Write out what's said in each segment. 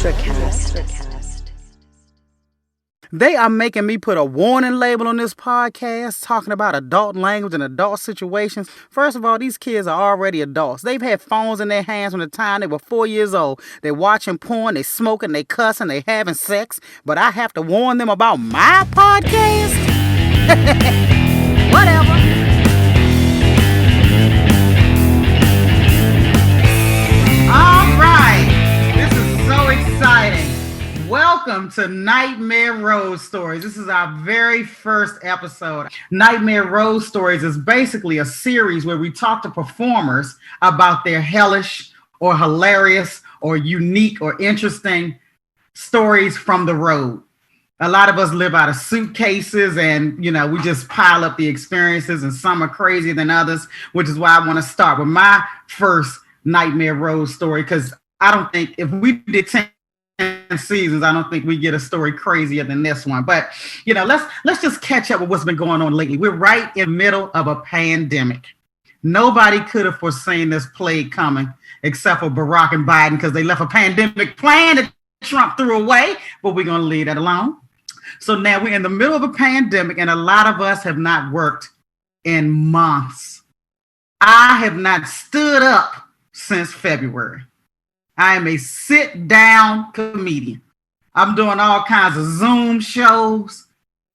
ElectraCast. They are making me put a warning label on this podcast talking about adult language and adult situations. First of all, these kids are already adults. They've had phones in their hands from the time they were 4 years old. They're watching porn, they smoking, they cussing, they having sex. But I have to warn them about my podcast? Whatever. All right. This is so exciting. Welcome to Nightmare Road Stories. This is our very first episode. Nightmare Road Stories is basically a series where we talk to performers about their hellish or hilarious or unique or interesting stories from the road. A lot of us live out of suitcases and, we just pile up the experiences, and some are crazier than others, which is why I want to start with my first Nightmare Road story, because I don't think if we did 10 seasons, I don't think we get a story crazier than this one. But let's just catch up with what's been going on lately. We're right in the middle of a pandemic. Nobody could have foreseen this plague coming except for Barack and Biden, because they left a pandemic plan that Trump threw away, but we're going to leave that alone. So now we're in the middle of a pandemic, and a lot of us have not worked in months. I have not stood up since February. I am a sit-down comedian. I'm doing all kinds of Zoom shows.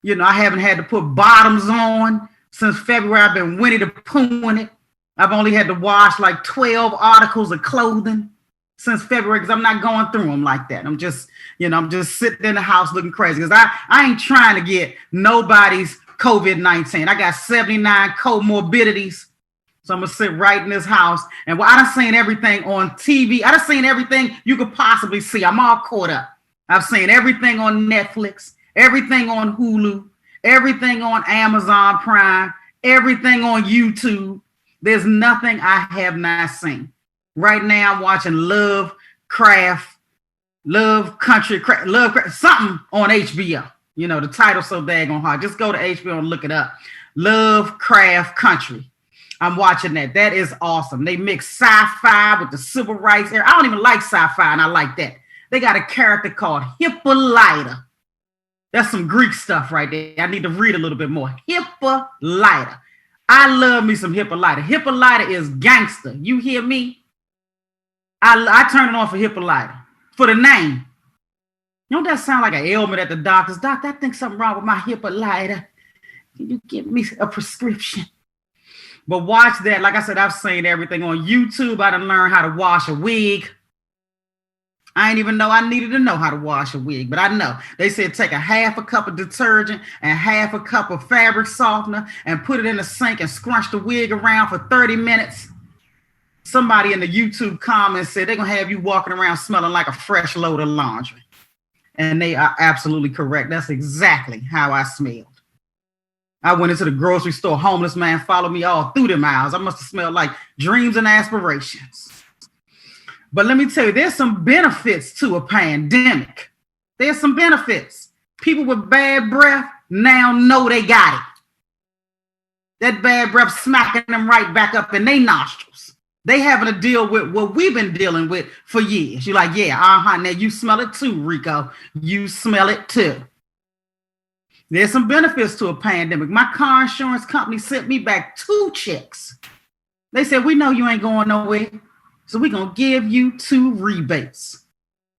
I haven't had to put bottoms on since February. I've been Winnie the Poohing it. I've only had to wash like 12 articles of clothing since February because I'm not going through them like that. I'm just sitting in the house looking crazy because I ain't trying to get nobody's COVID-19. I got 79 comorbidities. So I'm going to sit right in this house. And I done seen everything on TV. I done seen everything you could possibly see. I'm all caught up. I've seen everything on Netflix, everything on Hulu, everything on Amazon Prime, everything on YouTube. There's nothing I have not seen. Right now I'm watching Love Country, something on HBO. The title's so daggone hard. Just go to HBO and look it up. Lovecraft Country. I'm watching that. That is awesome. They mix sci-fi with the civil rights era. I don't even like sci-fi, and I like that. They got a character called Hippolyta. That's some Greek stuff right there. I need to read a little bit more. Hippolyta. I love me some Hippolyta. Hippolyta is gangster. You hear me? I turn it on for Hippolyta. For the name. Don't that sound like an ailment at the doctor's? Doctor, I think something wrong with my Hippolyta. Can you give me a prescription? But watch that. Like I said, I've seen everything on YouTube. I done learned how to wash a wig. I ain't even know I needed to know how to wash a wig, but I know. They said take a half a cup of detergent and half a cup of fabric softener and put it in the sink and scrunch the wig around for 30 minutes. Somebody in the YouTube comments said they're going to have you walking around smelling like a fresh load of laundry. And they are absolutely correct. That's exactly how I smelled. I went into the grocery store. Homeless man followed me all through them aisles. I must have smelled like dreams and aspirations. But let me tell you, there's some benefits to a pandemic. There's some benefits. People with bad breath now know they got it. That bad breath smacking them right back up in their nostrils. They having to deal with what we've been dealing with for years. You're like, yeah, now you smell it too, Rico. You smell it too. There's some benefits to a pandemic. My car insurance company sent me back 2 checks. They said, we know you ain't going nowhere, so we're going to give you 2 rebates.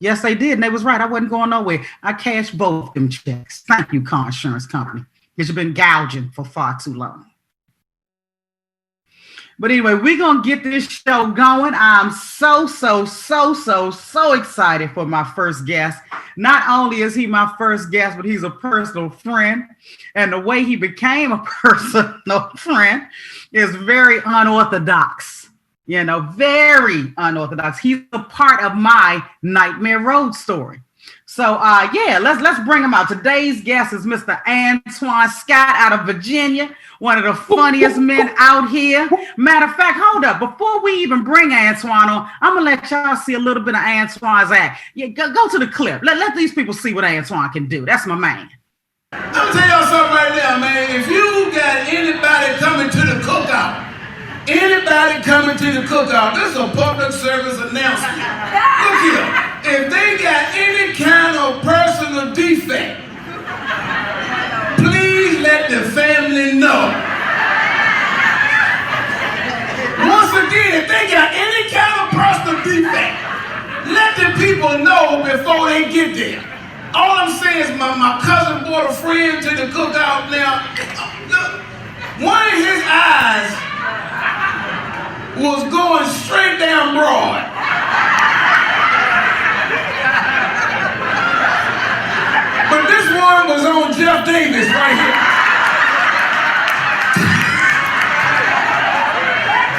Yes, they did, and they was right. I wasn't going nowhere. I cashed both them checks. Thank you, car insurance company, because you've been gouging for far too long. But anyway, we're going to get this show going. I'm so excited for my first guest. Not only is he my first guest, but he's a personal friend. And the way he became a personal friend is very unorthodox. Very unorthodox. He's a part of my Nightmare Road story. So, let's bring him out. Today's guest is Mr. Antoine Scott out of Virginia, one of the funniest men out here. Matter of fact, hold up. Before we even bring Antoine on, I'm going to let y'all see a little bit of Antoine's act. Yeah, go to the clip. Let these people see what Antoine can do. That's my man. I'm going to tell y'all something right now, man. If you got anybody coming to the cookout, this is a public service announcement. Look here. if they got any kind of personal defect, please let the family know. Once again, if they got any kind of personal defect, let the people know before they get there. All I'm saying is my cousin brought a friend to the cookout now. Look, one of his eyes was going straight down Broad. But this one was on Jeff Davis right here.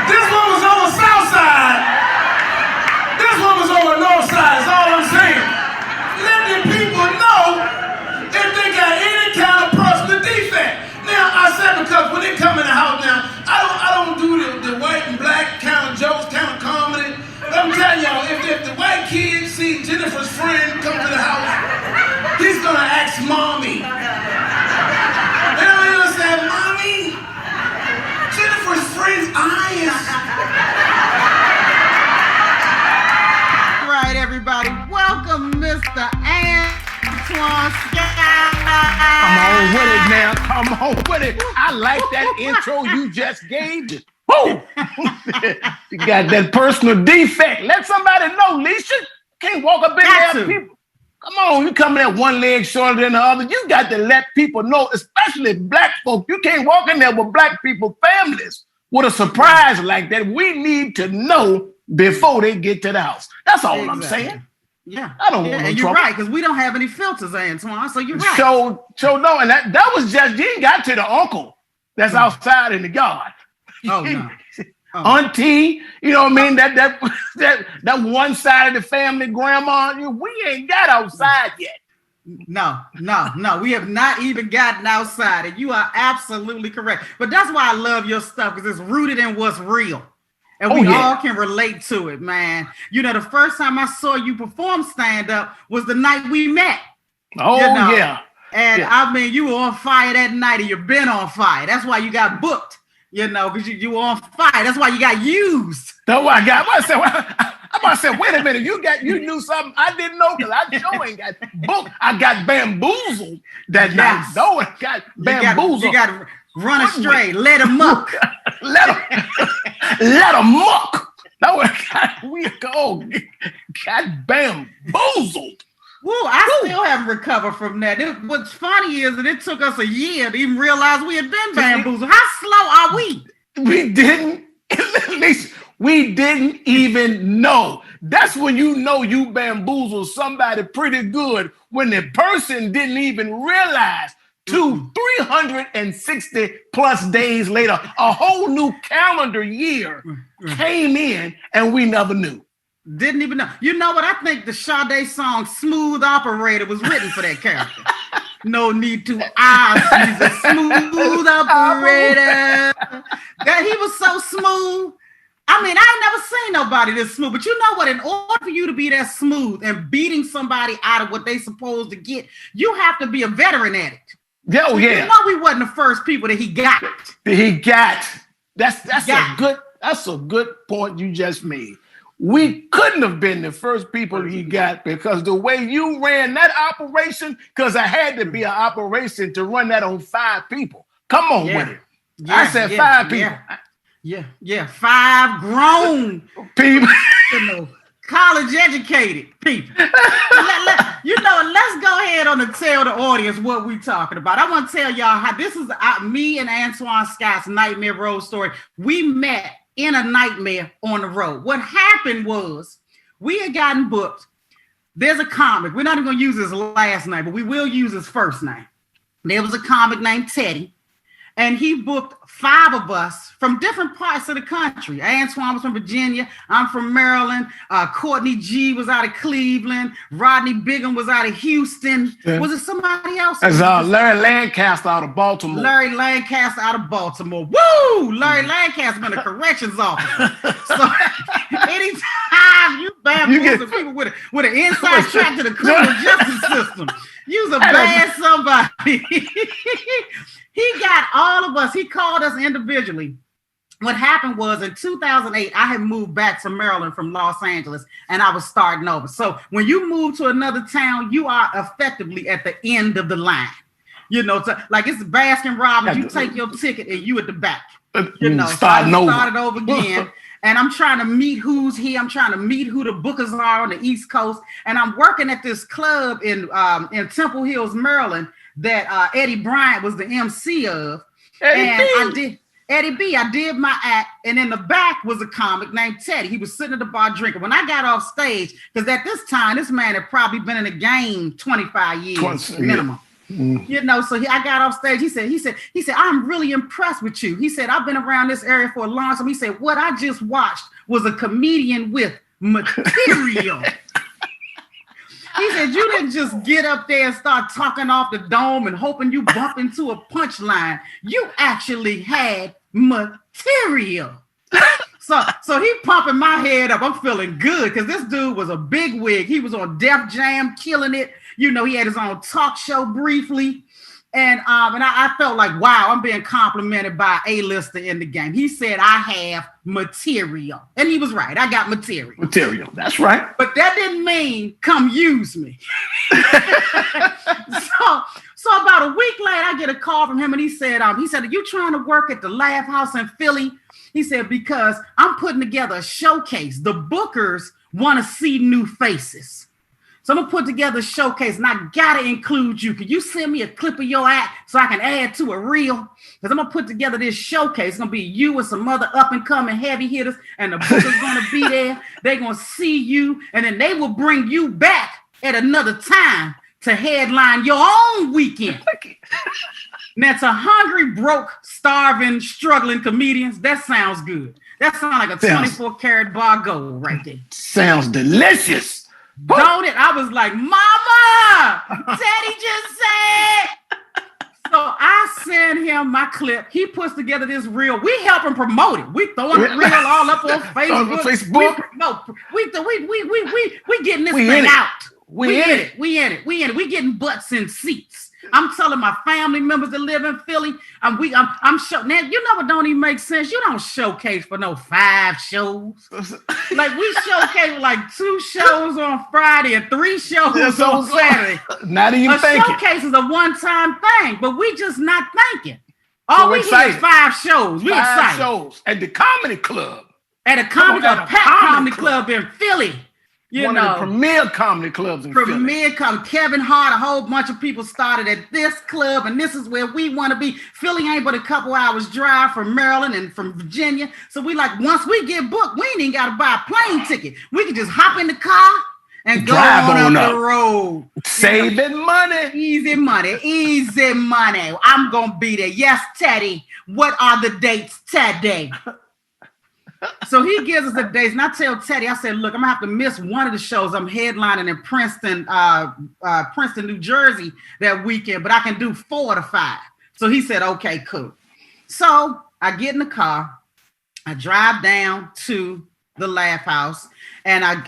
This one was on the south side. This one was on the north side, is all I'm saying. Let the people know if they got any kind of personal defect. Now, I said because when they come in the house now, I don't do the white and black kind of jokes, kind of comedy. But I'm telling y'all, if the white kid see Jennifer's friend come to the house, he's gonna ask mommy. And I'm gonna say, mommy, Jennifer's friend's eyes. Right, everybody. Welcome, Mr. Antoine Scott. Come on with it now. Come on with it. I like that intro you just gave. Woo! You got that personal defect. Let somebody know, Alycia. Can't walk up in there, people. Come on, you coming at one leg shorter than the other. You got to let people know, especially black folk. You can't walk in there with black people families with a surprise like that. We need to know before they get to the house. That's all I'm saying. Yeah, I don't want no and you're trouble. right, because we don't have any filters, Antoine. So you're right. So no, and that was just, you ain't got to the uncle that's outside in the yard. Oh no. Auntie, you know what I mean? That one side of the family, grandma, we ain't got outside yet. No. We have not even gotten outside, and you are absolutely correct. But that's why I love your stuff, because it's rooted in what's real. And we all can relate to it, man. You know, the first time I saw you perform stand-up was the night we met. Oh, you know? yeah. And I mean, you were on fire that night, and you've been on fire. That's why you got booked, you know, because you were on fire. That's why you got used. That's why I got. I'm about to say, wait a minute, you knew something I didn't know, because I sure ain't got booked. I got bamboozled that night. No, I got bamboozled. You got to run astray. Let him muck. Let him muck. No, we got bamboozled. Woo, I still haven't recovered from that. What's funny is that it took us a year to even realize we had been bamboozled. How slow are we? We didn't, at least we didn't even know. That's when you know you bamboozled somebody pretty good, when the person didn't even realize 360 plus days later, a whole new calendar year came in and we never knew. Didn't even know. You know what? I think the Sade song "Smooth Operator" was written for that character. No need to ask. He's a smooth operator. That he was so smooth. I mean, I ain't never seen nobody this smooth. But you know what? In order for you to be that smooth and beating somebody out of what they supposed to get, you have to be a veteran at it. Oh, yeah. You know we wasn't the first people that he got. That's a good point you just made. We couldn't have been the first people he got, because the way you ran that operation, because I had to be an operation to run that on 5 people. Come on with it. I said 5 people. Yeah. 5 grown people. You know, college educated people. Let's go ahead on and tell the audience what we talking about. I want to tell y'all how this is me and Antoine Scott's Nightmare Road story. We met in a nightmare on the road. What happened was we had gotten booked. There's a comic. We're not even going to use his last name, but we will use his first name. There was a comic named Teddy, and he booked 5 of us from different parts of the country. Antoine was from Virginia. I'm from Maryland. Courtney G was out of Cleveland. Rodney Bigham was out of Houston. Yeah. Was it somebody else? That's Larry Lancaster out of Baltimore. Larry Lancaster out of Baltimore. Woo! Larry Lancaster been a corrections officer. So anytime you bamboozle people with an inside track to the criminal justice system, you's a bad somebody. He got all of us. He called us individually what happened was in 2008, I had moved back to Maryland from Los Angeles and I was starting over. So when you move to another town, you are effectively at the end of the line. You know, like it's Baskin Robbins, you take your ticket and you at the back. You know, started over again. And I'm trying to meet who's here. I'm trying to meet who the bookers are on the East Coast. And I'm working at this club in Temple Hills, Maryland, that Eddie Bryant was the MC of. Eddie B, I did my act, and in the back was a comic named Teddy. He was sitting at the bar drinking. When I got off stage, because at this time, this man had probably been in the game 25 years minimum. Yeah. You know, so I got off stage. He said, I'm really impressed with you. He said, I've been around this area for a long time. He said, what I just watched was a comedian with material. He said, you didn't just get up there and start talking off the dome and hoping you bump into a punchline. You actually had material. So he pumping my head up. I'm feeling good because this dude was a big wig. He was on Def Jam, killing it. You know, he had his own talk show briefly. And I felt like, wow, I'm being complimented by an A-lister in the game. He said, I have material. And he was right. I got material. Material. That's right. But that didn't mean come use me. So about a week later, I get a call from him and he said, are you trying to work at the Laugh House in Philly? He said, because I'm putting together a showcase. The bookers want to see new faces. So I'm gonna put together a showcase and I gotta include you. Can you send me a clip of your act so I can add to a reel? Because I'm gonna put together this showcase. It's gonna be you and some other up and coming heavy hitters, and the bookers gonna be there. They're gonna see you, and then they will bring you back at another time to headline your own weekend. Now, to hungry, broke, starving, struggling comedians, that sounds good. That sounds like a 24-karat bar gold right there. Sounds delicious. Don't it? I was like, Mama, Teddy just said. So I send him my clip. He puts together this reel. We help him promote it. We throwing the reel all up on Facebook. We getting this thing out. We in it. We getting butts in seats. I'm telling my family members that live in Philly. I'm show now. You know what don't even make sense? You don't showcase for no 5 shows. Like we showcase like 2 shows on Friday and 3 shows on Saturday. Not even thinking. Showcase is a one-time thing, but we just not thinking. All we hear is 5 shows. We 5 shows at the comedy club. At a comedy club in Philly. One of the premier comedy clubs in Philly. Kevin Hart, a whole bunch of people started at this club, and this is where we want to be. Philly ain't but a couple hours drive from Maryland and from Virginia. So we like, once we get booked, we ain't even got to buy a plane ticket. We can just hop in the car and drive on up the road. Saving money. Easy money. I'm going to be there. Yes, Teddy. What are the dates today? So he gives us the dates, and I tell Teddy, I said, look, I'm gonna have to miss one of the shows. I'm headlining in Princeton, New Jersey that weekend, but I can do 4 to 5. So he said, okay, cool. So I get in the car, I drive down to the Laugh House, and I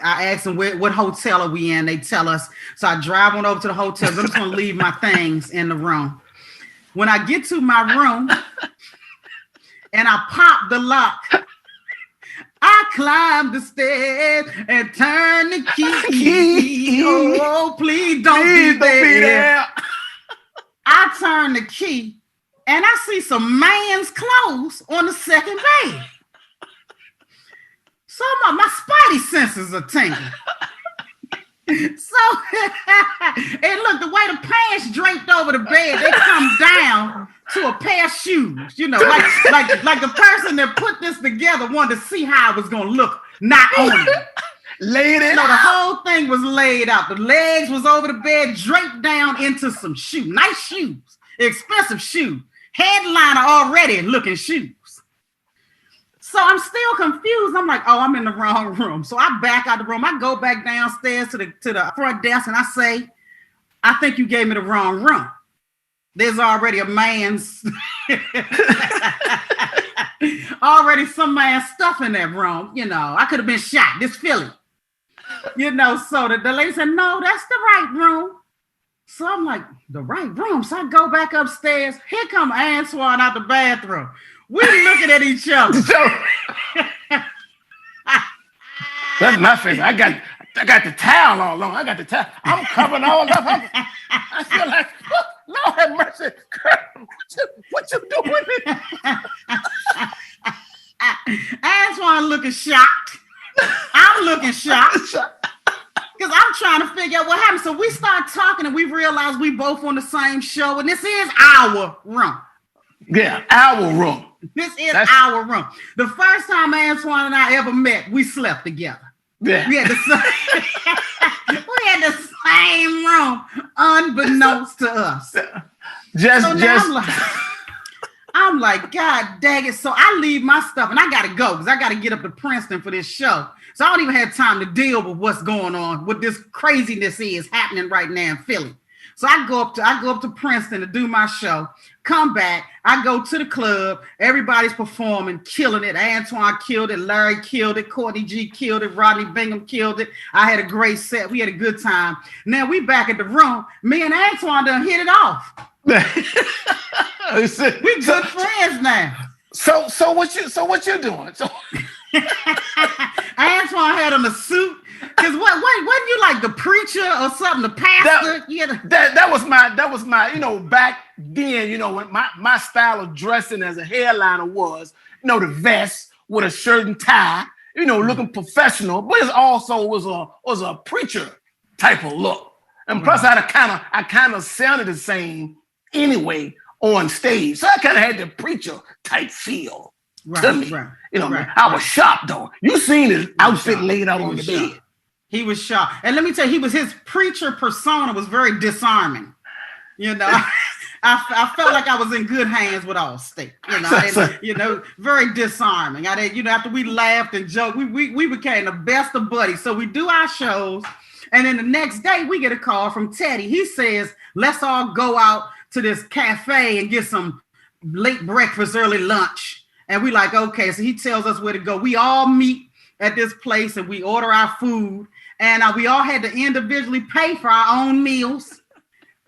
ask them what hotel are we in. They tell us. So I drive on over to the hotel. I'm just gonna leave my things in the room. When I get to my room, and I pop the lock, I climb the stairs and turn the key. Oh, please don't be there. I turn the key and I see some man's clothes on the second bed. So my spidey senses are tingling. So, and look, the way the pants draped over the bed, they come down to a pair of shoes, you know, like the person that put this together wanted to see how it was gonna look, not on it. Laid it out. The whole thing was laid out. The legs was over the bed, draped down into some shoes, nice shoes, expensive shoes, headliner already looking shoes. So I'm still confused. I'm like, oh, I'm in the wrong room. So I back out the room. I go back downstairs to the front desk and I say, I think you gave me the wrong room. There's already a man's, already some man's stuff in that room. You know, I could have been shot. This Philly. You know, so the lady said, no, that's the right room. So I'm like, the right room. So I go back upstairs. Here come Antoine out the bathroom We looking at each other. That's my favorite. I got the towel all on. I got the towel. I'm covering all up. I feel like, Lord have mercy. Girl, what you doing? Antoine looking shocked. I'm looking shocked. Because I'm trying to figure out what happened. So we start talking and we realize we both on the same show. And this is our room. Yeah, our room. This is our room. The first time Antoine and I ever met, we slept together. Yeah. We had the same room, unbeknownst to us. I'm like, God dang it. So I leave my stuff and I gotta go because I gotta get up to Princeton for this show. So I don't even have time to deal with what's going on, what this craziness is happening right now in Philly. So I go up to Princeton to do my show, come back, I go to the club, everybody's performing, killing it. Antoine killed it, Larry killed it, Courtney G killed it, Rodney Bingham killed it. I had a great set, we had a good time. Now we back at the room, me and Antoine done hit it off. We good friends now. So what you doing? So Antoine had on a suit. Cause wasn't you like the preacher or something, the pastor? That was my back then, when my style of dressing as a headliner was, the vest with a shirt and tie, looking professional, but it also was a preacher type of look. And plus I kind of sounded the same anyway on stage. So I kind of had the preacher type feel to me. I was sharp though. You seen his outfit laid out on the bed. He was sharp. And let me tell you, his preacher persona was very disarming. I felt like I was in good hands with Allstate. Very disarming. After we laughed and joked, we became the best of buddies. So we do our shows. And then the next day we get a call from Teddy. He says, let's all go out to this cafe and get some late breakfast, early lunch. And we like, okay. So he tells us where to go. We all meet at this place and we order our food. And we all had to individually pay for our own meals.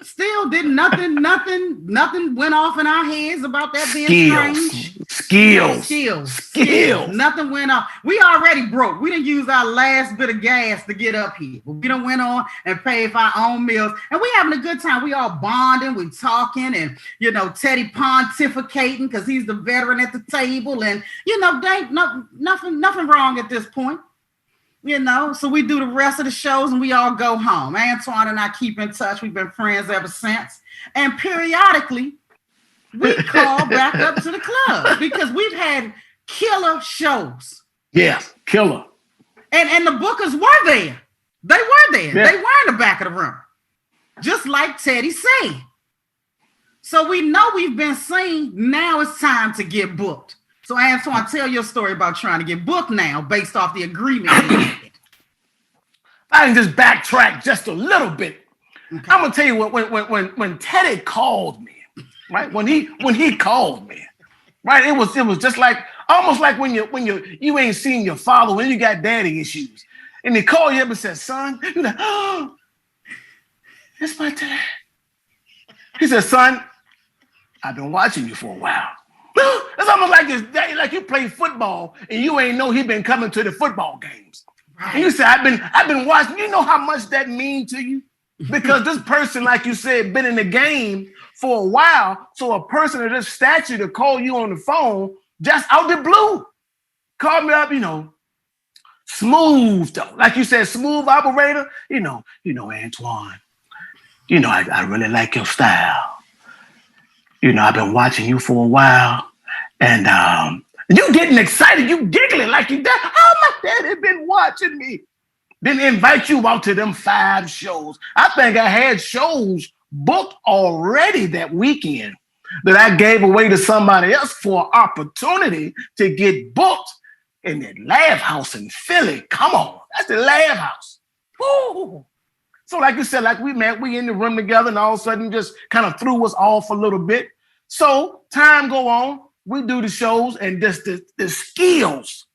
Still did nothing went off in our heads about that being strange. Skills. Nothing went off. We already broke. We didn't use our last bit of gas to get up here. We done went on and paid for our own meals. And we having a good time. We all bonding, we talking, and Teddy pontificating because he's the veteran at the table. And there ain't nothing wrong at this point. So we do the rest of the shows and we all go home. Antoine and I keep in touch. We've been friends ever since. And periodically, we call back up to the club because we've had killer shows. Yes, killer. And the bookers were there. They were there. Yeah. They were in the back of the room. Just like Teddy said. So we know we've been seen. Now it's time to get booked. So Antoine, tell your story about trying to get booked now based off the agreement we had. I can just backtrack just a little bit. Okay. I'm gonna tell you what when Teddy called me, right? When he called me, right? It was just like almost like when you ain't seen your father when you got daddy issues, and they call you up and say, "Son," you're like, "Oh, it's my dad." He said, "Son, I've been watching you for a while." It's almost like you play football and you ain't know he been coming to the football games. Right. And you say, I've been watching. You know how much that means to you? Because this person, like you said, been in the game for a while. So a person of this stature to call you on the phone just out the blue. Call me up, smooth though. Like you said, smooth operator. Antoine, I really like your style. I've been watching you for a while, and you getting excited, you giggling like you dad. Oh, my dad had been watching me. Then invite you out to them 5 shows. I think I had shows booked already that weekend that I gave away to somebody else for an opportunity to get booked in that Laugh House in Philly. Come on, that's the Laugh House. Woo. So like you said, like we met, we in the room together and all of a sudden just kind of threw us off a little bit. So time go on, we do the shows and just the skills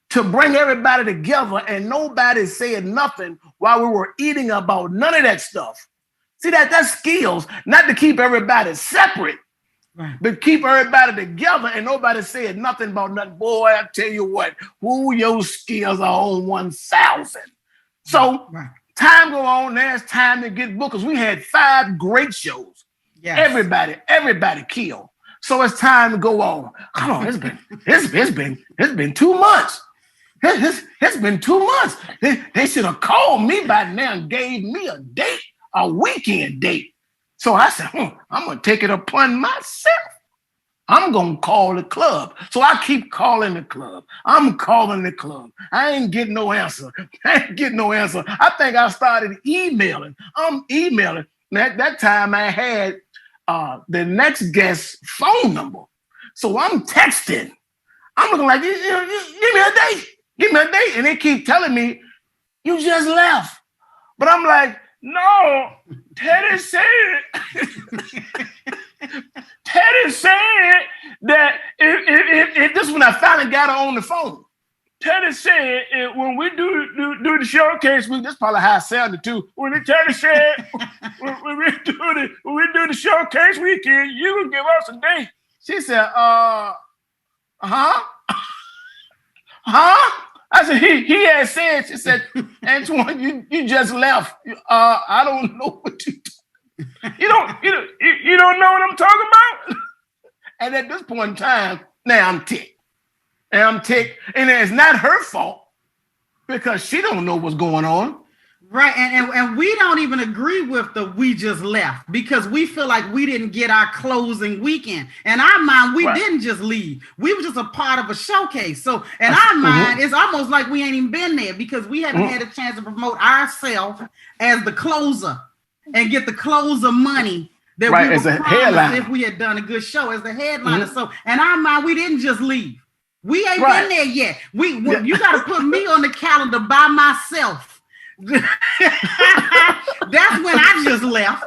to bring everybody together and nobody said nothing while we were eating about none of that stuff. See, that's skills, not to keep everybody separate, Right. but keep everybody together and nobody said nothing about nothing. Boy, I tell you what, your skills are on 1,000. So time go on, now it's time to get booked because we had 5 great shows. Yes. Everybody killed. So it's time to go on. Come on, it's been 2 months. It's been 2 months. They should have called me by now and gave me a date, a weekend date. So I said, I'm gonna take it upon myself. I'm gonna call the club. So I keep calling the club. I'm calling the club. I ain't getting no answer. I think I started emailing. I'm emailing. At that time I had the next guest's phone number. So I'm texting. I'm looking like, give me a date. Give me a date. And they keep telling me, you just left. But I'm like, no, Teddy said that if this is when I finally got her on the phone. Teddy said when we do the showcase week, that's probably how I sounded too. Teddy said when we do the showcase weekend, you can give us a date. She said, huh? I said, he had said, she said, Antoine, you just left. I don't know what you you don't know what I'm talking about? And at this point in time, now I'm ticked. And it's not her fault because she don't know what's going on. Right, and we don't even agree with the we just left because we feel like we didn't get our closing weekend. In our mind, we didn't just leave. We were just a part of a showcase. So in our mind, it's almost like we ain't even been there because we haven't had a chance to promote ourselves as the closer and get the closer money that we were promised if we had done a good show as the headliner. So in our mind, we didn't just leave. We ain't been there yet. You got to put me on the calendar by myself. That's when I just left.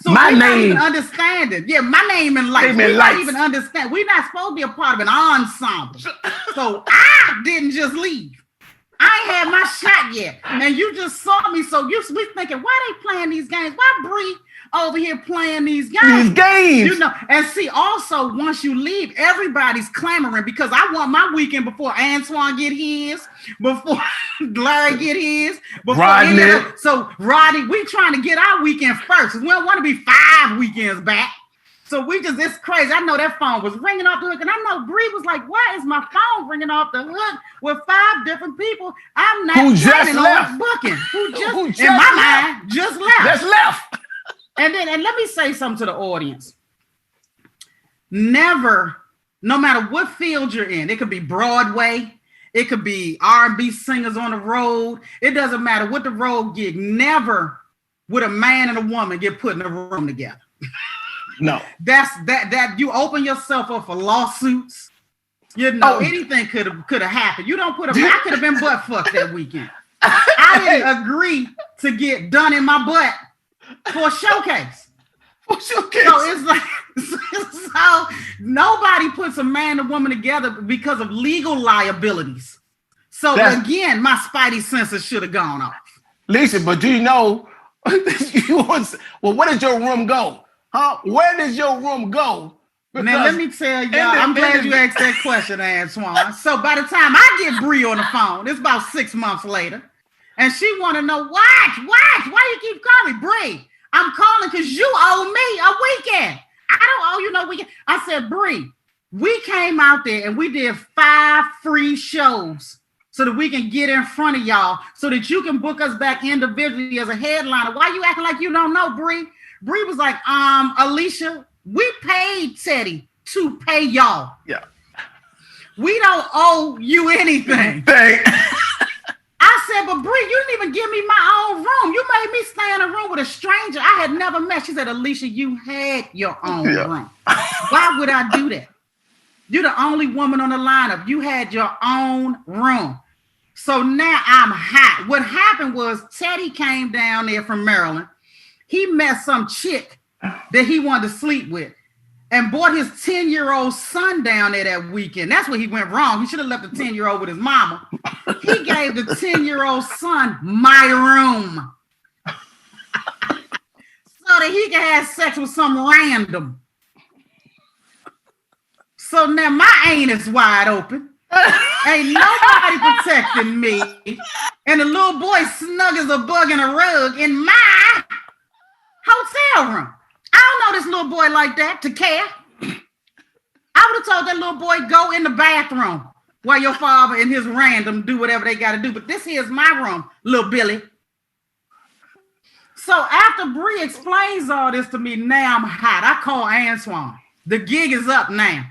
So my we're name, not even understanding. Yeah, my name in life. We don't even understand. We're not supposed to be a part of an ensemble. So I didn't just leave. I ain't had my shot yet. And you just saw me. So we thinking, why they playing these games? Why Bree over here playing these games? You know, and see, also once you leave, everybody's clamoring because I want my weekend before Antoine get his, before Larry get his, before Rodney. So Rodney, we trying to get our weekend first. We don't want to be 5 weekends back. So it's crazy. I know that phone was ringing off the hook, and I know Bree was like, "Why is my phone ringing off the hook with 5 different people? I'm not planning on booking. Who just in my mind just left. Just left." And let me say something to the audience. Never, no matter what field you're in, it could be Broadway, it could be R&B singers on the road. It doesn't matter what the road gig. Never would a man and a woman get put in a room together. No. That you open yourself up for lawsuits. You know, anything could have happened. You don't I could have been butt fucked that weekend. I didn't agree to get done in my butt for a showcase. So it's like, so nobody puts a man and woman together because of legal liabilities. So again, my spidey senses should have gone off. Listen, but do you know, where did your room go? Huh? Where does your room go? Because now, let me tell y'all, I'm glad you asked that question, Antoine. So by the time I get Bree on the phone, it's about 6 months later, and she want to know, why you keep calling me? Bree, I'm calling because you owe me a weekend. I don't owe you no weekend. I said, Bree, we came out there and we did 5 free shows so that we can get in front of y'all so that you can book us back individually as a headliner. Why you acting like you don't know, Bree? Bree was like, Alycia, we paid Teddy to pay y'all. Yeah. We don't owe you anything. I said, but Bree, you didn't even give me my own room. You made me stay in a room with a stranger I had never met. She said, Alycia, you had your own room. Why would I do that? You're the only woman on the lineup. You had your own room. So now I'm hot. What happened was Teddy came down there from Maryland. He met some chick that he wanted to sleep with and brought his 10-year-old son down there that weekend. That's where he went wrong. He should have left the 10-year-old with his mama. He gave the 10-year-old son my room so that he could have sex with some random. So now my anus wide open. Ain't nobody protecting me. And the little boy snug as a bug in a rug in my hotel room. I don't know this little boy like that to care. I would have told that little boy, go in the bathroom while your father and his random do whatever they got to do. But this here's my room, little Billy. So after Bree explains all this to me, now I'm hot. I call Antoine. The gig is up now.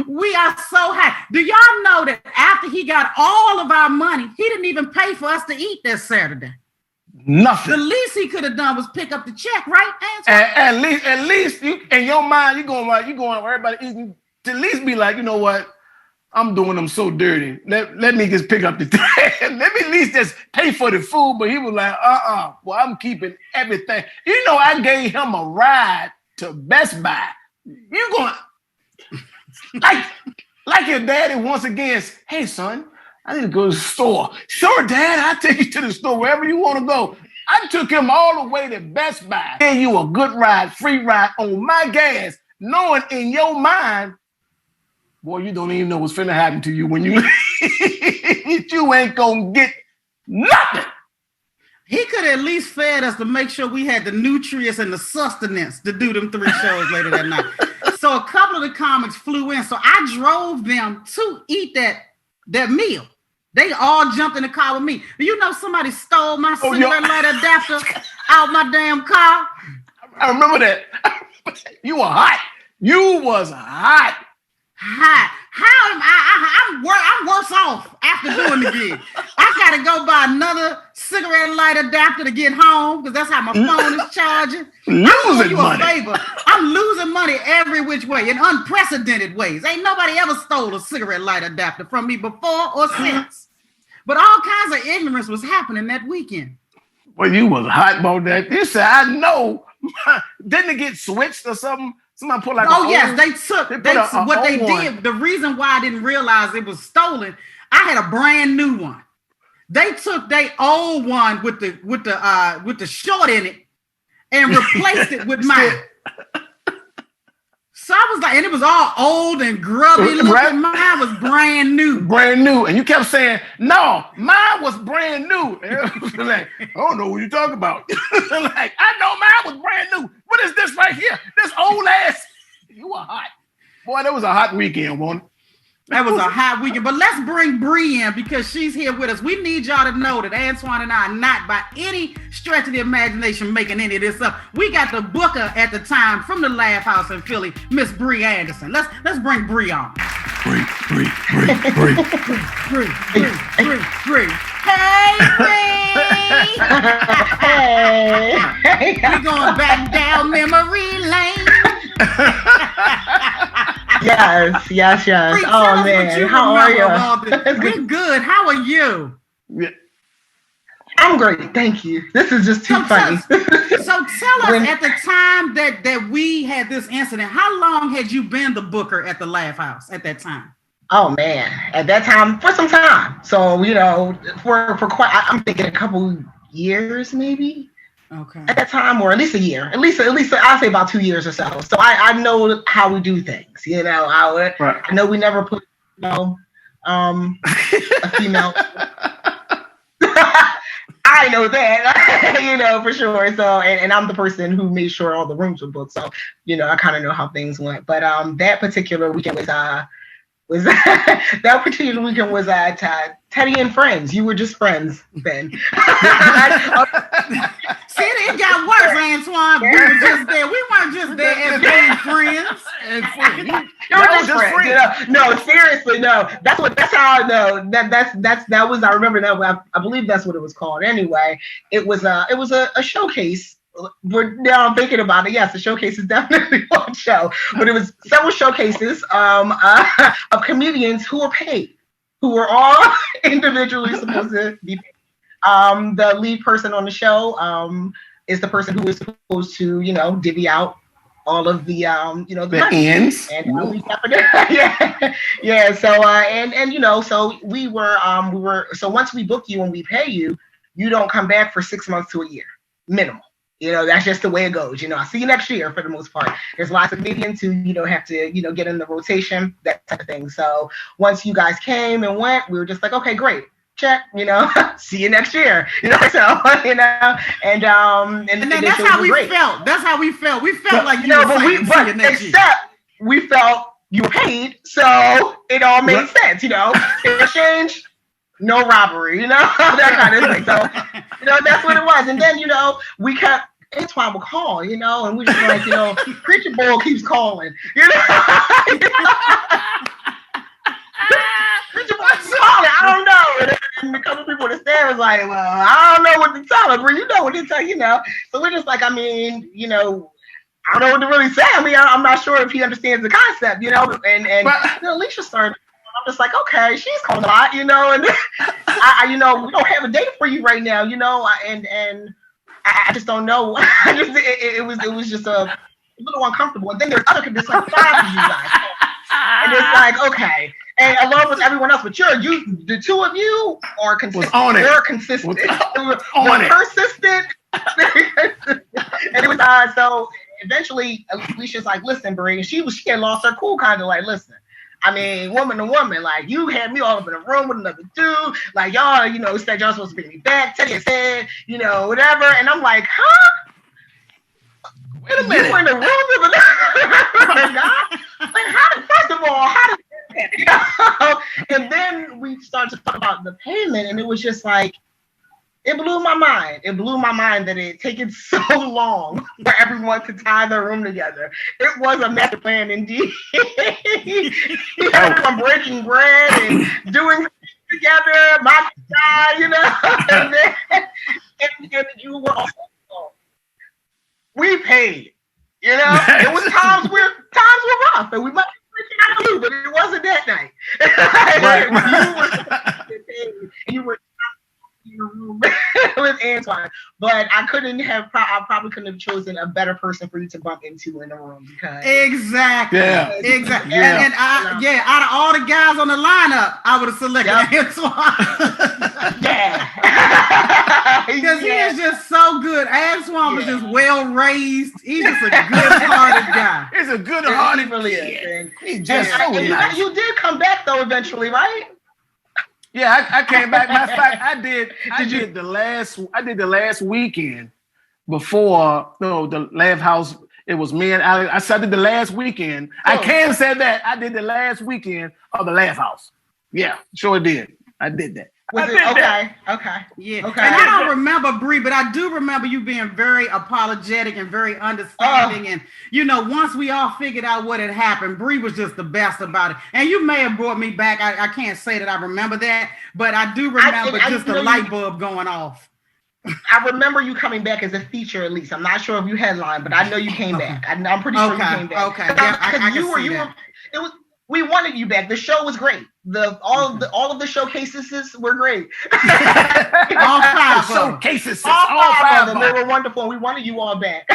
We are so hot. Do y'all know that after he got all of our money, he didn't even pay for us to eat this Saturday? Nothing. The least he could have done was pick up the check, right, Antoine? At least you in your mind, you're going everybody eating. To at least be like, you know what? I'm doing them so dirty. Let me just pick up the let me at least just pay for the food. But he was like, well, I'm keeping everything. You know, I gave him a ride to Best Buy. You going like your daddy once again, hey son, I need to go to the store. Sure, Dad, I'll take you to the store, wherever you want to go. I took him all the way to Best Buy. Gave you a good ride, free ride on my gas, knowing in your mind, boy, you don't even know what's finna happen to you when you you ain't gonna get nothing. He could at least fed us to make sure we had the nutrients and the sustenance to do them 3 shows later that night. So a couple of the comics flew in. So I drove them to eat that meal. They all jumped in the car with me. Do you know somebody stole my cigarette lighter adapter out my damn car? I remember that. You were hot. You was hot. Hot. How am I'm worse off after doing the gig. I gotta go buy another cigarette light adapter to get home because that's how my phone is charging. Losing money. I'm losing money every which way in unprecedented ways. Ain't nobody ever stole a cigarette light adapter from me before or since. But all kinds of ignorance was happening that weekend. Well, you was hot about that. You said, I know. Didn't it get switched or something? Somebody put like what they did. The reason why I didn't realize it was stolen, I had a brand new one. They took their old one with the short in it and replaced it with mine. So I was like, and it was all old and grubby looking. Mine was brand new. Brand new. And you kept saying, no, mine was brand new. Like, I don't know what you're talking about. Like, I know mine was brand new. What is this right here? This old ass. You were hot. Boy, that was a hot weekend, wasn't it? That was a hot weekend. But let's bring Bree in because she's here with us. We need y'all to know that Antoine and I are not by any stretch of the imagination making any of this up. We got the booker at the time from the Laugh House in Philly, Miss Bree Anderson. Let's bring Bree on. Bree. Bree. Hey, Bree. Hey. We're going back down memory lane. Yes. Bree, Oh man, how are you? We're good. How are you? Yeah. I'm great, thank you. This is just too funny. So tell us, at the time that we had this incident, how long had you been the booker at the Laugh House at that time? Oh man, at that time for some time. So for quite, I'm thinking a couple years maybe. Okay. At that time, or at least a year. At least I'll say about 2 years or so. So I know how we do things. I know we never put a female. I know that, for sure. So, and I'm the person who made sure all the rooms were booked. So, I kind of know how things went. But that particular weekend was Teddy and friends. You were just friends then. See, it got worse, Antoine. We were just there. We weren't just there as being friends. No, seriously, no. That's how I know. That was, I remember that. I believe that's what it was called. Anyway, it was a showcase. Now I'm thinking about it. Yes, the showcase is definitely one show, but it was several showcases of comedians who were paid, who were all individually supposed to be paid. The lead person on the show is the person who is supposed to, divvy out all of the the ends. And yeah. So so we were so once we book you and we pay you, you don't come back for 6 months to a year minimum. That's just the way it goes. I'll see you next year for the most part. There's lots of comedians who, have to, get in the rotation, that type of thing. So once you guys came and went, we were just like, okay, great. Check, see you next year. And that's how we felt. That's how we felt. We felt like you we felt you were paid, so it all made sense, exchange, no robbery, that kind of thing. So, that's what it was. And then, we kept Antoine would call, and we just like, Preacher Bull keeps calling, I don't know. And a couple people in the stand was like, well, I don't know what to tell her, bro. You know what to tell, So we're just like, I don't know what to really say. I'm not sure if he understands the concept, and Alycia started. I'm just like, okay, she's calling a lot, and we don't have a date for you right now, and I just don't know. It was just a little uncomfortable. And then there's other conditions like 5 of you guys, and it's like, okay. And along with everyone else, but the two of you are consistent. You're consistent. We're persistent. And it was so eventually Alicia's like, listen, Bree, and she had lost her cool, kind of like, listen, woman to woman, like you had me all up in a room with another dude, like y'all, said y'all supposed to bring me back, Teddy said, whatever, and I'm like, huh? Wait a minute. You were in the room with another guy? Like, first of all, how did and then we started to talk about the payment, and it was just like, it blew my mind. It blew my mind that it taken so long for everyone to tie their room together. It was a master plan indeed. Everyone breaking bread and doing things together, my God, and you were also, we paid. It was times were rough, and we might. But it wasn't that night. You were in your room with Antoine, but I probably couldn't have chosen a better person for you to bump into in the room because exactly. And out of all the guys on the lineup, I would have selected Antoine. Because he is just so good. Antoine was just well raised. He's just a good-hearted guy. He's a good-hearted kid. He's just so nice. You did come back though eventually, right? Yeah, I came back. Matter of fact, I did the last weekend before the Laugh House. It was me and Alex. I did the last weekend. I can say that I did the last weekend of the Laugh House. Yeah, sure did. I did that. Okay. Yeah. Okay. And I don't remember, Bree, but I do remember you being very apologetic and very understanding. And, once we all figured out what had happened, Bree was just the best about it. And you may have brought me back. I can't say that I remember that, but I do remember the light bulb going off. I remember you coming back as a feature, at least. I'm not sure if you headlined, but I know you came back. I'm pretty sure you came back. Okay. Yeah, I can see that. We wanted you back. The show was great. All of the showcases were great. All 5 showcases. All 5 of them. They were wonderful. And we wanted you all back.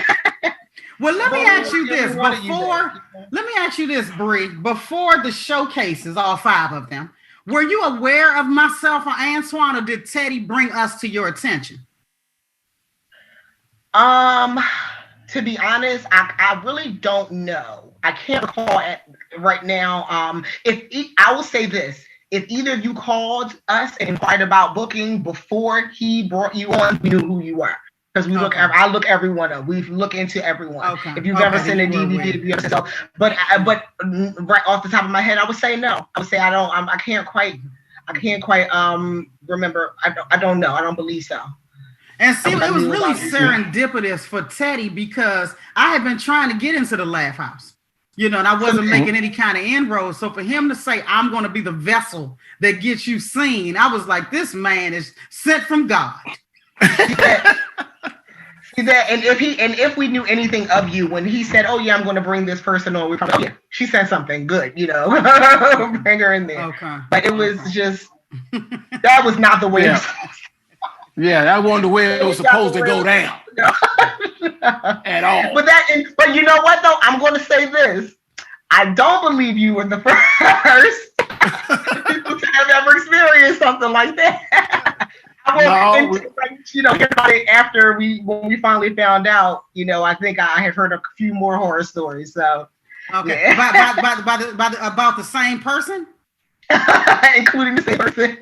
Well, let me ask you this. Let me ask you this, Bree. Before the showcases, all 5 of them, were you aware of myself or Antoine, or did Teddy bring us to your attention? To be honest, I really don't know. I can't recall right now. I will say this: if either of you called us and inquired about booking before he brought you on, we knew who you were because we look. I look everyone up. We look into everyone. Okay. If you've ever seen a DVD, so. But right off the top of my head, I would say no. I would say I don't. I can't quite remember. I don't know. I don't believe so. And see, it was really serendipitous for Teddy because I had been trying to get into the Laugh House. And I wasn't making any kind of inroads. So for him to say, I'm going to be the vessel that gets you seen, I was like, this man is sent from God. And if we knew anything of you, when he said, oh, yeah, I'm going to bring this person on, we probably, she said something good, bring her in there. Okay. But it was just, that was not the way. Yeah, that wasn't the way it was supposed to go down. At all. But you know what though? I'm going to say this. I don't believe you were the first people to have ever experienced something like that. I No, hear about it after when we finally found out. I think I have heard a few more horror stories. So okay, yeah. about the same person, including the same person.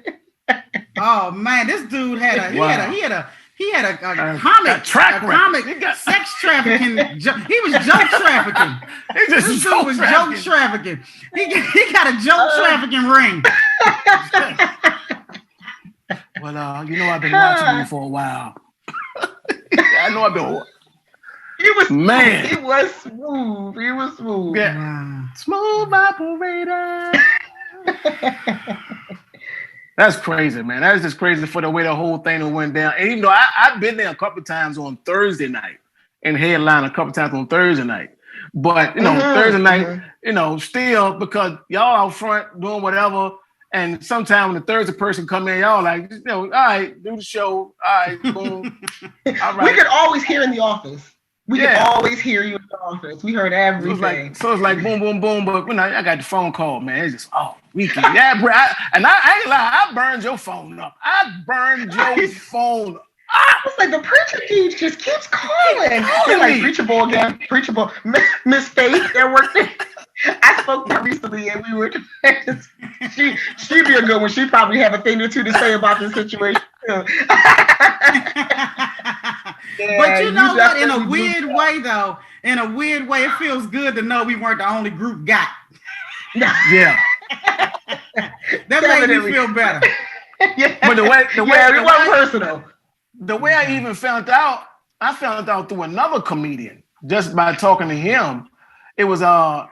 Oh man, this dude had a a track record. Sex trafficking. He was joke trafficking. This dude was joke trafficking. He got a joke trafficking ring. Well, I've been watching you for a while. I know I've been. He was man. He was smooth. He was smooth. Yeah. Wow. Smooth operator. That's crazy, man. That's just crazy for the way the whole thing went down. And even though I've been there a couple times on Thursday night and headline a couple times on Thursday night. But, Thursday night, still because y'all out front doing whatever. And sometimes when the Thursday person come in, y'all like, all right, do the show. All right, boom. All right. We could always hear in the office. We could always hear you in the office. We heard everything. So it's like boom, boom, boom. But I got the phone call, man. It's just, weekend. Yeah, bro. I ain't lie. I burned your phone up. I burned your phone up. It's like the preacher dude just keeps calling. They're like, preachable again, preachable. Miss Faith, that worked there. I spoke to her recently and we were she'd be a good one. She'd probably have a thing or two to say about this situation too. But you know what? In a weird way, it feels good to know we weren't the only group got. Yeah. That made me feel better. Yeah. But it wasn't personal. The way I even found out through another comedian just by talking to him. It was I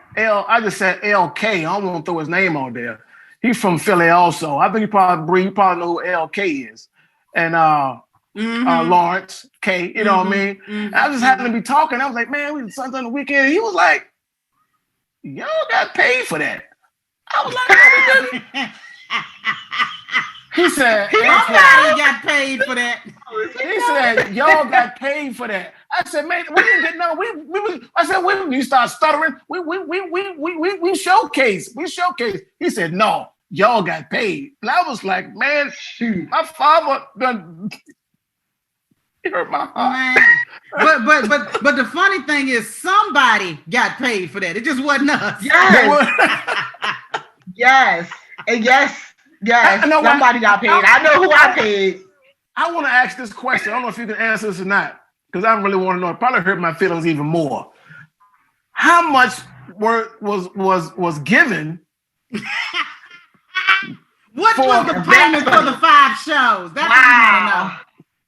just said LK. I don't want to throw his name out there. He's from Philly also. I think you probably know who LK is. And Lawrence K, you know what I mean? Mm-hmm. I just happened to be talking. I was like, man, we did something on the weekend. He was like, y'all got paid for that. I was like, no, we didn't. He said, somebody got paid for that. He said, y'all got paid for that. I said, man, we didn't get no. When you start stuttering, we showcase. He said, no, y'all got paid. And I was like, man, shoot, my father done hurt my heart. Man. But the funny thing is, somebody got paid for that. It just wasn't us. Yes. Yes, somebody got paid. I know who I paid. I want to ask this question. I don't know if you can answer this or not, because I really want to know. It probably hurt my feelings even more. How much work was given? What was the payment for the 5 shows? That's what we want to know.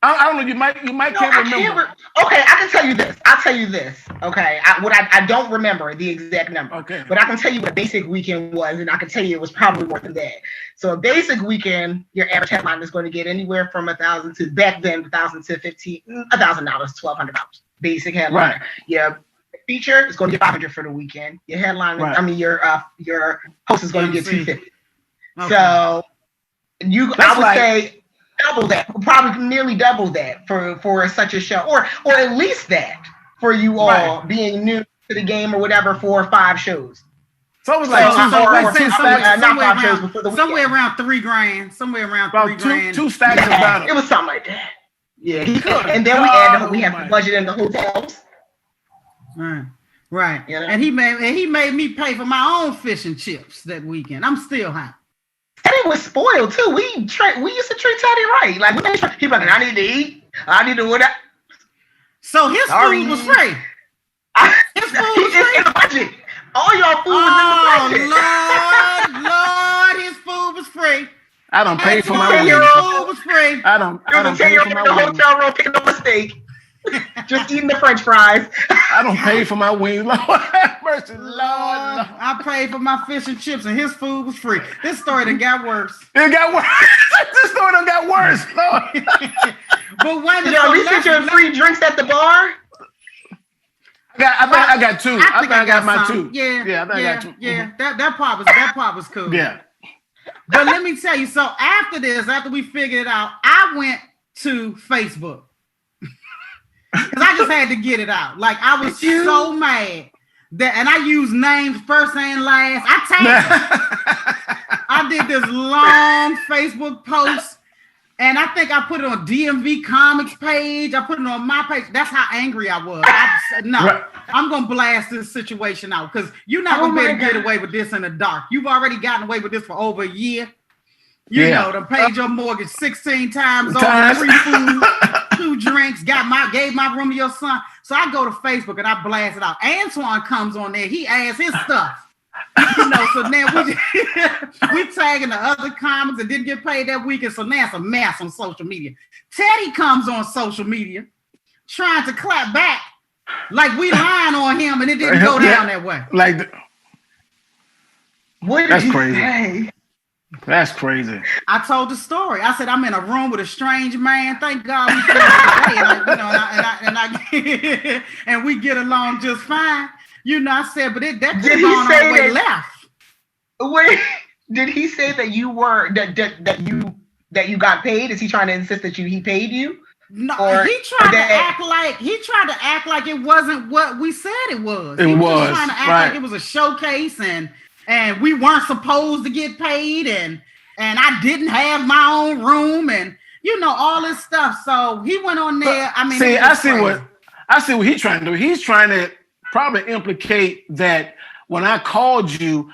I don't know. You might can't remember. Okay, I can tell you this. I'll tell you this. Okay, I don't remember the exact number. Okay, but I can tell you what a basic weekend was, and I can tell you it was probably more than that. So a basic weekend, your average headline is going to get anywhere from $1,000 to back then $1,000 to $1,200, $1,200. Basic headline. Right. Yeah. Feature is going to get $500 for the weekend. Your headline, right. I mean your host is going to get $250. Okay. So I would say double that, probably nearly double that for such a show, or at least that for you all being new to the game or whatever, 4 or 5 shows. So it was like somewhere around $3,000, somewhere around about $3,000. Two stacks of battle. It was something like that. Yeah, and then we have to budget in the hotels. Right. You know? And he made me pay for my own fish and chips that weekend. I'm still high. Teddy was spoiled too. We used to treat Teddy right. Like he was like, I need to eat. I need to whatever. So his food was free. His food was free. In the budget. All your food was in the budget. Lord, his food was free. I don't pay for my wings. His food was free. I don't pay for my wings. The hotel room picking up a steak. Just eating the French fries. I don't pay for my wings. Lord have mercy, Lord. I paid for my fish and chips, and his food was free. This story done got worse. It got worse. This story done got worse, Lord. But wait a minute. At least you free drinks at the bar. I got 2. I think I got my some. 2. Yeah, I got 2. Yeah, that part was cool. Yeah. But let me tell you. So after we figured it out, I went to Facebook. Because I just had to get it out. Like, I was so mad that, and I used names first and last. I did this long Facebook post, And I think I put it on DMV Comics page. I put it on my page. That's how angry I was. Right. I'm going to blast this situation out because you're not going to be able to get away with this in the dark. You've already gotten away with this for over a year. You know, done paid your mortgage 16 times over, free food, 2 drinks, gave my room to your son. So I go to Facebook and I blast it out. Antoine comes on there. He adds his stuff. You know, so now we tagging the other comics and didn't get paid that weekend. So now it's a mess on social media. Teddy comes on social media trying to clap back like we lying on him and it didn't go down that way. That's crazy. That's crazy. I told the story. I said I'm in a room with a strange man. Thank God we today, and we get along just fine. You know, I said, but that could have gone all the way left. Wait, did he say that you were that you got paid? Is he trying to insist that he paid you? No, he tried to act like it wasn't what we said it was. He was trying to act like it was a showcase and we weren't supposed to get paid and I didn't have my own room and you know all this stuff. So he went on there. I mean, I see what he's trying to do. He's trying to probably implicate that when I called you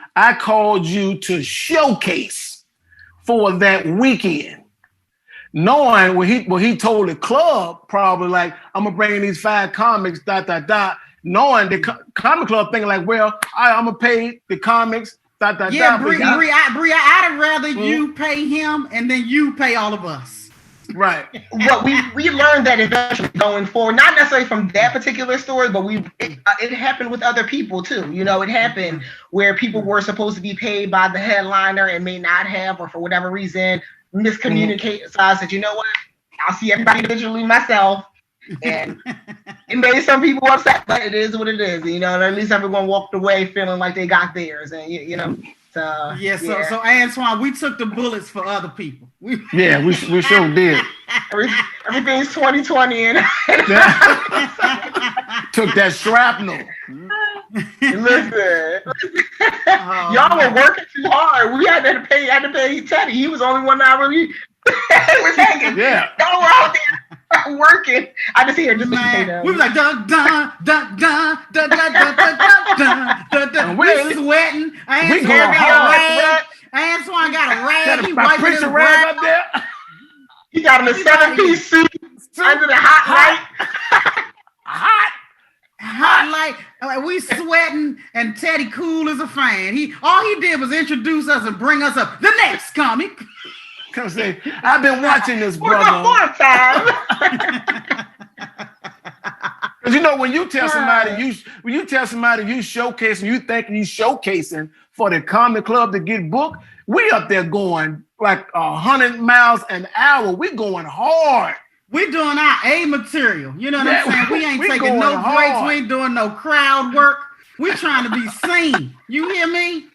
to showcase for that weekend. Knowing what he told the club, probably like, I'm gonna bring these 5 comics, ... Knowing the comic club thinking like, well, I'm gonna pay the comics, ... Yeah, Bree, I'd have rather you pay him and then you pay all of us. Right. Well, we learned that eventually going forward, not necessarily from that particular story, but it happened with other people too. You know, it happened where people were supposed to be paid by the headliner and may not have, or for whatever reason, miscommunicate. So I said, you know what? I'll see everybody individually myself. And it made some people upset, but it is what it is. You know, and at least everyone walked away feeling like they got theirs. And you know. So Antoine, we took the bullets for other people. We sure did. Everything's 2020 and took that shrapnel. Listen, y'all were working too hard. We had to pay Teddy. He was the only one that really was hanging. Yeah, y'all were out there working. I just hear just man. We was like dun dun dun dun dun dun dun dun dun dun. We sweating. Antoine got a rag. Antoine got a rag. He wiping his rag up there. He got him a 7-piece suit under the hot light. Hot light. We sweating, and Teddy cool as a fan. All he did was introduce us and bring us up. The next comic. Come say, I've been watching this, brother. For the 4th time. Because you know when you tell somebody you showcasing, you think you showcasing for the comic club to get booked, we up there going like 100 miles an hour. We going hard. We doing our A material. You know what I'm saying? We ain't taking no breaks. We ain't doing no crowd work. We trying to be seen. You hear me?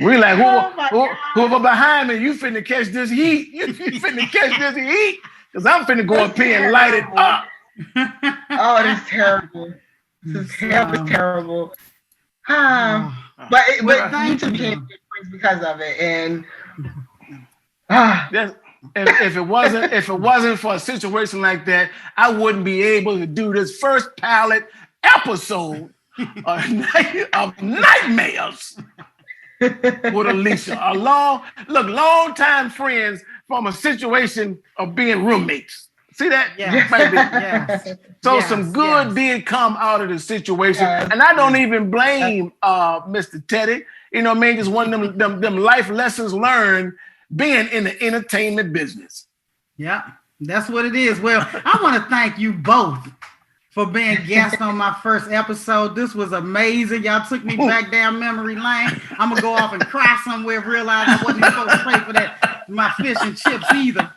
We like, whoever behind me, you finna catch this heat. You finna catch this heat. Because I'm finna go up here and light it up. Oh, it is terrible. This is terrible. But YouTube became different because of it. And if it wasn't for a situation like that, I wouldn't be able to do this first pilot episode of Nightmares with Alycia. Long time friends from a situation of being roommates. See that? Yeah. Yes. So some good did come out of the situation. And I don't even blame Mr. Teddy. You know what I mean? Just one of them life lessons learned being in the entertainment business. Yeah, that's what it is. Well, I want to thank you both for being guests on my first episode. This was amazing. Y'all took me back down memory lane. I'm going to go off and cry somewhere, realize I wasn't supposed to pay for that, my fish and chips either.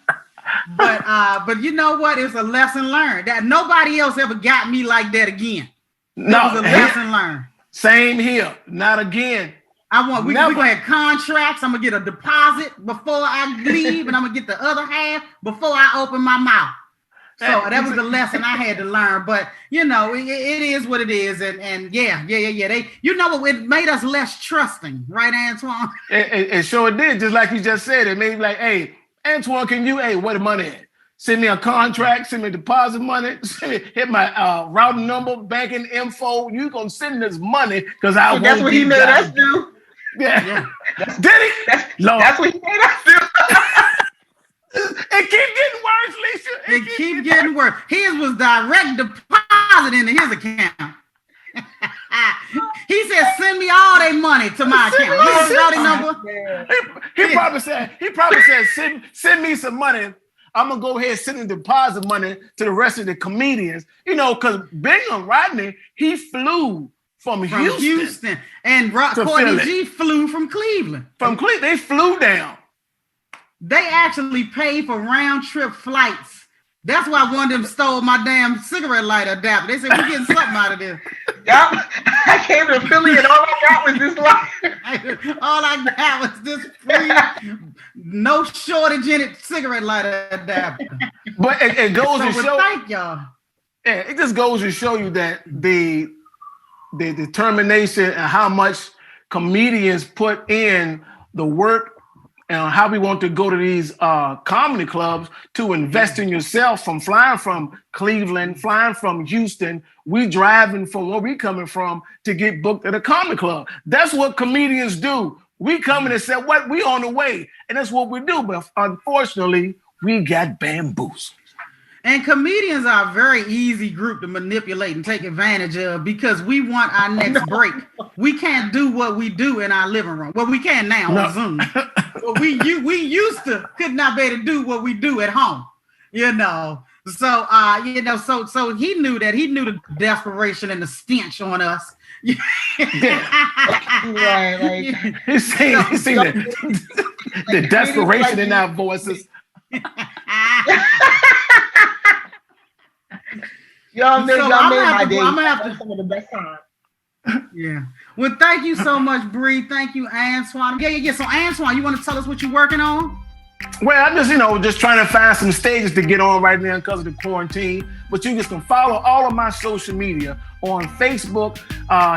But you know what? It's a lesson learned. That nobody else ever got me like that again. No, it was a lesson learned. Same here. Not again. We're going to have contracts. I'm going to get a deposit before I leave, and I'm going to get the other half before I open my mouth. So that was the lesson I had to learn. But, you know, it is what it is. And yeah. They, you know, it made us less trusting. Right, Antoine? It sure did. Just like you just said. It made like, hey, Antoine, can you, hey, where the money at? Send me a contract, send me deposit money, hit my routing number, banking info. You gonna send this money because I that's what he made us do. Yeah. Did he? That's what he made us do. It keep getting worse, Alycia. It keep getting worse. His was direct deposit into his account. He said, "Send me all their money to my account." His routing number. He probably said, send me some money. I'm gonna go ahead and send the deposit money to the rest of the comedians. You know, because Bingham Rodney, he flew from Houston. And Courtney G flew from Cleveland. They flew down. They actually paid for round trip flights. That's why one of them stole my damn cigarette lighter adapter. They said, "We're getting something out of this." Yep. I came to Philly and all I got was this lighter. All I got was this free, no shortage in it cigarette lighter adapter. But it goes to show. Thank y'all. Yeah, it just goes to show you that the determination and how much comedians put in the work and how we want to go to these comedy clubs to invest in yourself, from flying from Cleveland, flying from Houston, we driving from where we coming from to get booked at a comedy club. That's what comedians do. We come in and say, "What? We on the way." And that's what we do. But unfortunately, we got bamboozled. And comedians are a very easy group to manipulate and take advantage of because we want our next break. We can't do what we do in our living room. Well, we can now on Zoom. But we used to could not be able to do what we do at home, you know. So so he knew that. He knew the desperation and the stench on us. Right, like he's seen the desperation in our voices. Y'all made my day. I'm gonna have to some of the best time. Yeah. Well, thank you so much, Bree. Thank you, Antoine. Yeah. So, Antoine, you want to tell us what you're working on? Well, I'm just trying to find some stages to get on right now because of the quarantine. But you just can follow all of my social media on Facebook.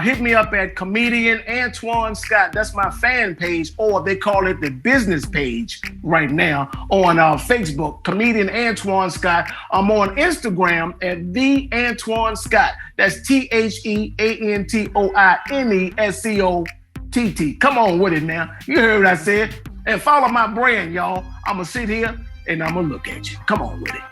Hit me up at Comedian Antoine Scott. That's my fan page, or they call it the business page right now on Facebook. Comedian Antoine Scott. I'm on Instagram at the Antoine Scott. That's TheAntoinescott. Come on with it now. You heard what I said. And follow my brand, y'all. I'm going to sit here and I'm going to look at you. Come on with it.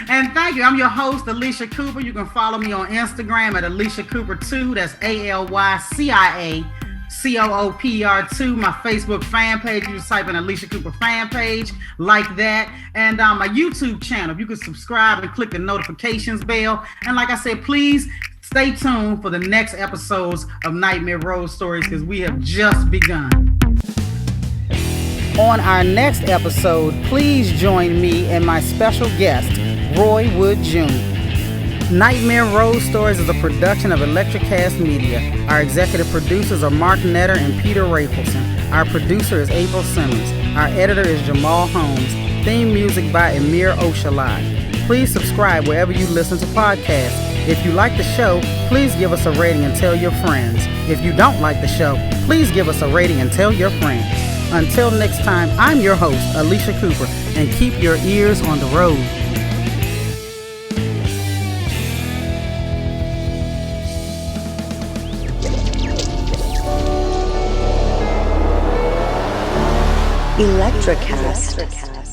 And thank you. I'm your host, Alycia Cooper. You can follow me on Instagram at Alycia Cooper 2. That's ALYCIACOOPR2. My Facebook fan page. You just type in Alycia Cooper fan page like that. And my YouTube channel. You can subscribe and click the notifications bell. And like I said, please stay tuned for the next episodes of Nightmare Road Stories because we have just begun. On our next episode, please join me and my special guest, Roy Wood Jr. Nightmare Road Stories is a production of ElectraCast Media. Our executive producers are Mark Netter and Peter Rapelson. Our producer is April Simmons. Our editor is Jamal Holmes. Theme music by Amir Oshalai. Please subscribe wherever you listen to podcasts. If you like the show, please give us a rating and tell your friends. If you don't like the show, please give us a rating and tell your friends. Until next time, I'm your host, Alycia Cooper, and keep your ears on the road. ElectraCast.